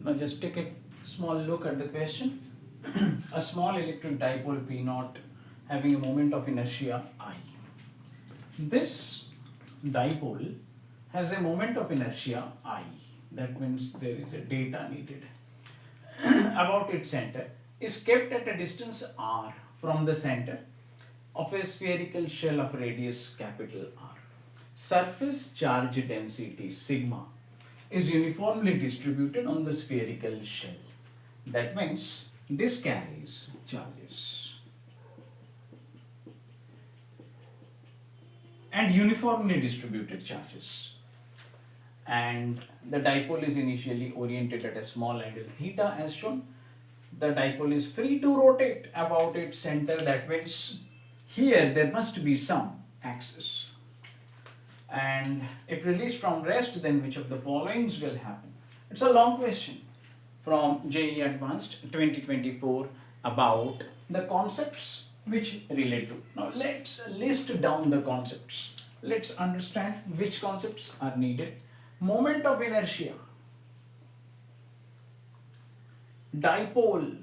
Now just take a small look at the question. A small electric dipole P naught having a moment of inertia I. This dipole has a moment of inertia I. That means there is a data needed about its center is kept at a distance r from the center of a spherical shell of radius capital R. Surface charge density sigma is uniformly distributed on the spherical shell. That means this carries charges and uniformly distributed charges. And the dipole is initially oriented at a small angle theta as shown. The dipole is free to rotate about its center. That means here there must be some axis. And if released from rest, then which of the followings will happen? It's a long question from JEE Advanced 2024 about the concepts which relate to. Now let's list down the concepts. Let's understand which concepts are needed. Moment of inertia, dipole,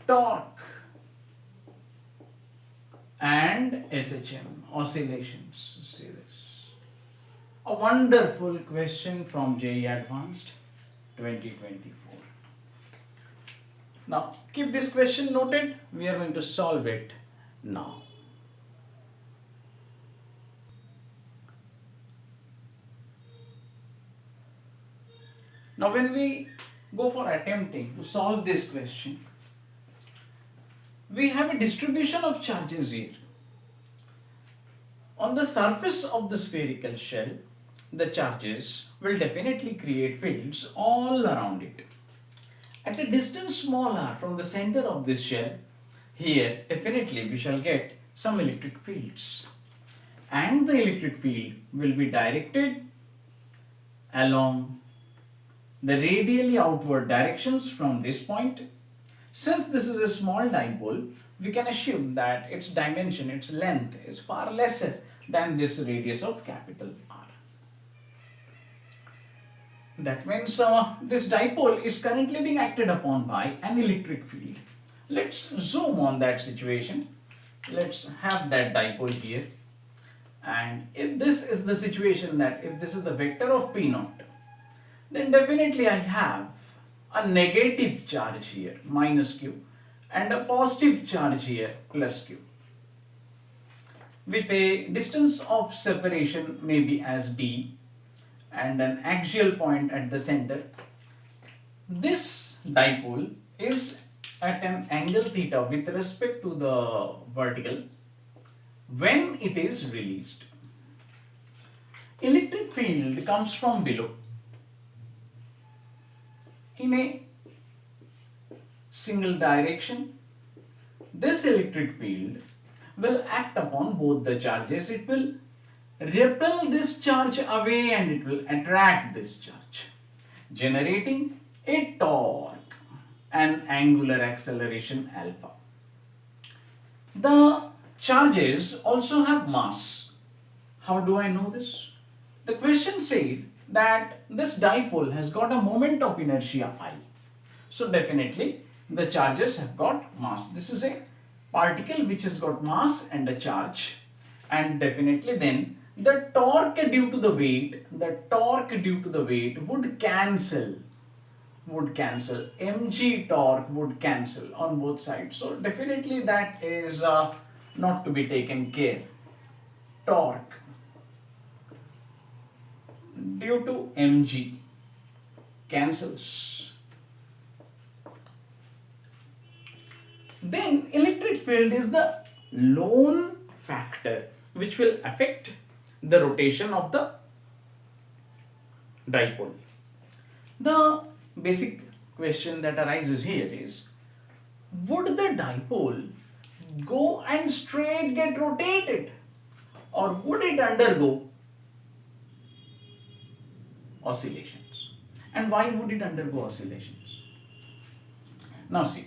torque, and SHM, oscillations. See this. A wonderful question from JEE Advanced 2024. Now keep this question noted. We are going to solve it now. Now when we go for attempting to solve this question, we have a distribution of charges here. On the surface of the spherical shell, the charges will definitely create fields all around it. At a distance small r from the center of this shell, here definitely we shall get some electric fields. And the electric field will be directed along the radially outward directions from this point. Since this is a small dipole, we can assume that its dimension, its length is far lesser than this radius of capital R. That means this dipole is currently being acted upon by an electric field. Let's zoom on that situation. Let's have that dipole here. And if this is the situation, that if this is the vector of P naught, then definitely I have a negative charge here, minus Q, and a positive charge here, plus Q, with a distance of separation maybe as D and an axial point at the center. This dipole is at an angle theta with respect to the vertical when it is released. Electric field comes from below in a single direction. This electric field will act upon both the charges. It will repel this charge away and it will attract this charge, generating a torque and angular acceleration alpha. The charges also have mass. How do I know this? The question said that this dipole has got a moment of inertia I. So definitely the charges have got mass. This is a particle which has got mass and a charge, and definitely then the torque due to the weight, would cancel. Mg torque would cancel on both sides. So definitely that is not to be taken care. Torque due to Mg cancels. Then electric field is the lone factor which will affect the rotation of the dipole. The basic question that arises here is, would the dipole go and straight get rotated, or would it undergo oscillations? And why would it undergo oscillations? Now see,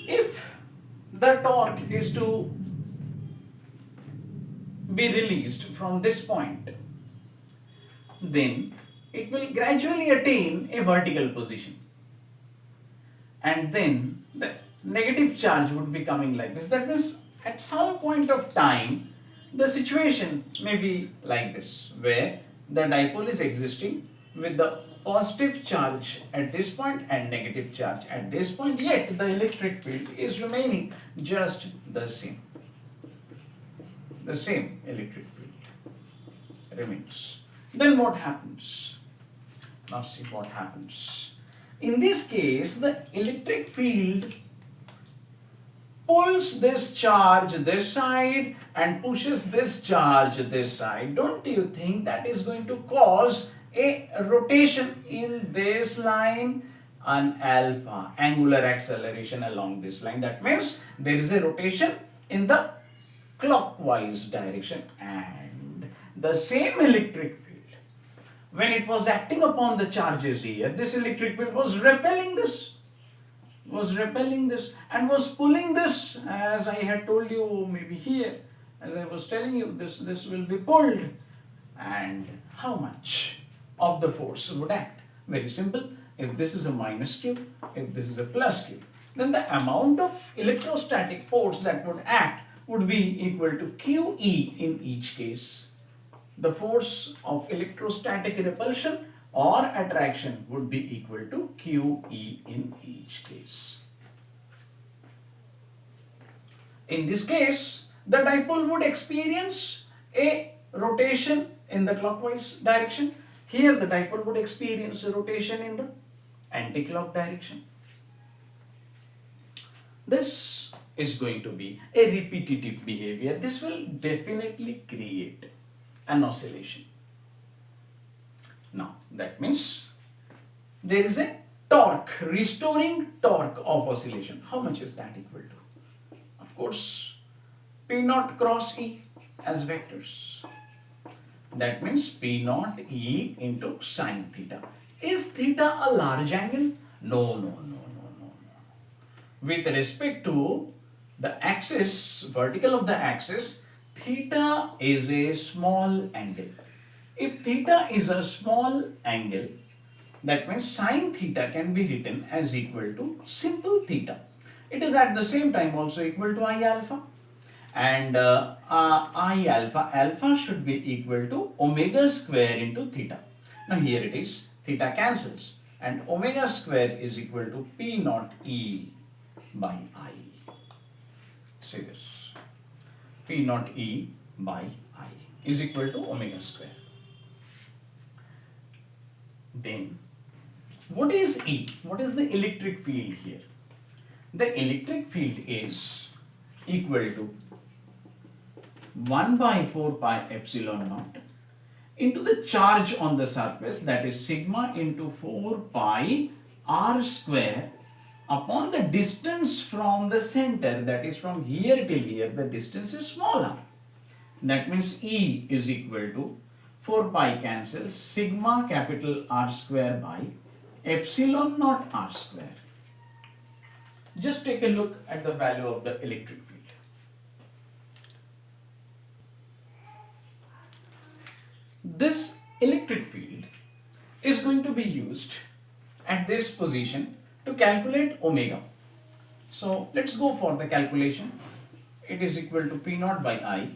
if the torque is to be released from this point, then it will gradually attain a vertical position. And then the negative charge would be coming like this. That means at some point of time, the situation may be like this, where the dipole is existing with the positive charge at this point and negative charge at this point, yet the electric field is remaining just the same. The same electric field remains. Then what happens? Now see what happens. In this case, the electric field pulls this charge this side and pushes this charge this side. Don't you think that is going to cause a rotation in this line, an alpha, angular acceleration along this line? That means there is a rotation in the clockwise direction, and the same electric field, when it was acting upon the charges here, this electric field was repelling this, and was pulling this, as I had told you maybe here, as I was telling you, this will be pulled. And how much of the force would act? Very simple. If this is a minus q, if this is a plus q, then the amount of electrostatic force that would act would be equal to QE in each case. The force of electrostatic repulsion or attraction would be equal to QE in each case. In this case, the dipole would experience a rotation in the clockwise direction. Here the dipole would experience a rotation in the anti-clock direction. This is going to be a repetitive behavior. This will definitely create an oscillation. Now that means there is a torque, restoring torque of oscillation. How much is that equal to? Of course, P naught cross E as vectors. That means P naught E into sine theta. Is theta a large angle? No. With respect to the axis, vertical of the axis, theta is a small angle. If theta is a small angle, that means sine theta can be written as equal to simple theta. It is at the same time also equal to I alpha. And I alpha should be equal to omega square into theta. Now here it is, theta cancels, and omega square is equal to P naught E by I. See this, P naught E by I is equal to omega square. Then what is E? What is the electric field here? The electric field is equal to 1 by 4 pi epsilon naught into the charge on the surface, that is sigma into 4 pi r square upon the distance from the center, that is from here till here, the distance is smaller. That means E is equal to 4 pi cancels sigma capital R square by epsilon naught R square. Just take a look at the value of the electric field. This electric field is going to be used at this position to calculate omega. So let's go for the calculation. It is equal to P naught by I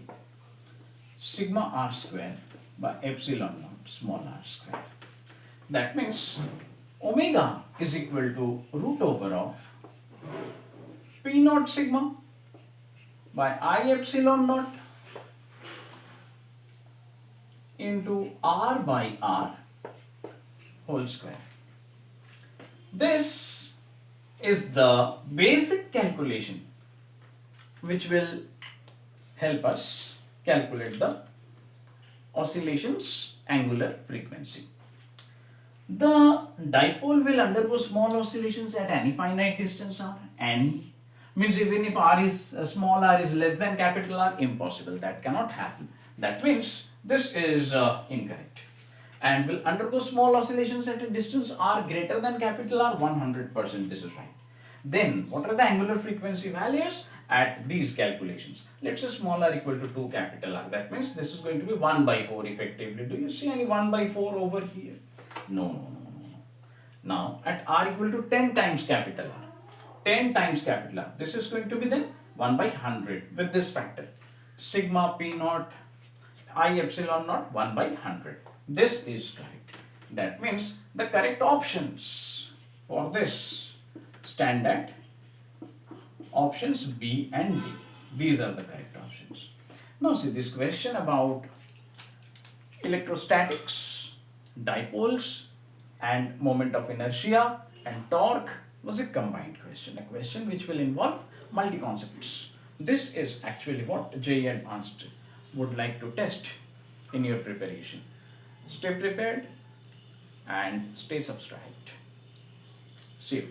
sigma R square by epsilon naught small r square. That means omega is equal to root over of P naught sigma by I epsilon naught into R by R whole square. This is the basic calculation which will help us calculate the oscillation's angular frequency. The dipole will undergo small oscillations at any finite distance r. Any means even if r is small r is less than capital R, impossible, that cannot happen. That means this is incorrect, and will undergo small oscillations at a distance r greater than capital R, 100% this is right. Then what are the angular frequency values? at these calculations. Let's say small r equal to 2 capital R. That means this is going to be 1 by 4 effectively. Do you see any 1 by 4 over here? No. Now at r equal to 10 times capital R. 10 times capital R. This is going to be then 1 by 100 with this factor. Sigma p naught I epsilon naught 1 by 100. This is correct. That means the correct options for this stand at options B and D. These are the correct options. Now see this question about electrostatics, dipoles and moment of inertia and torque was a combined question, a question which will involve multi-concepts. This is actually what JEE Advanced would like to test in your preparation. Stay prepared and stay subscribed. See you.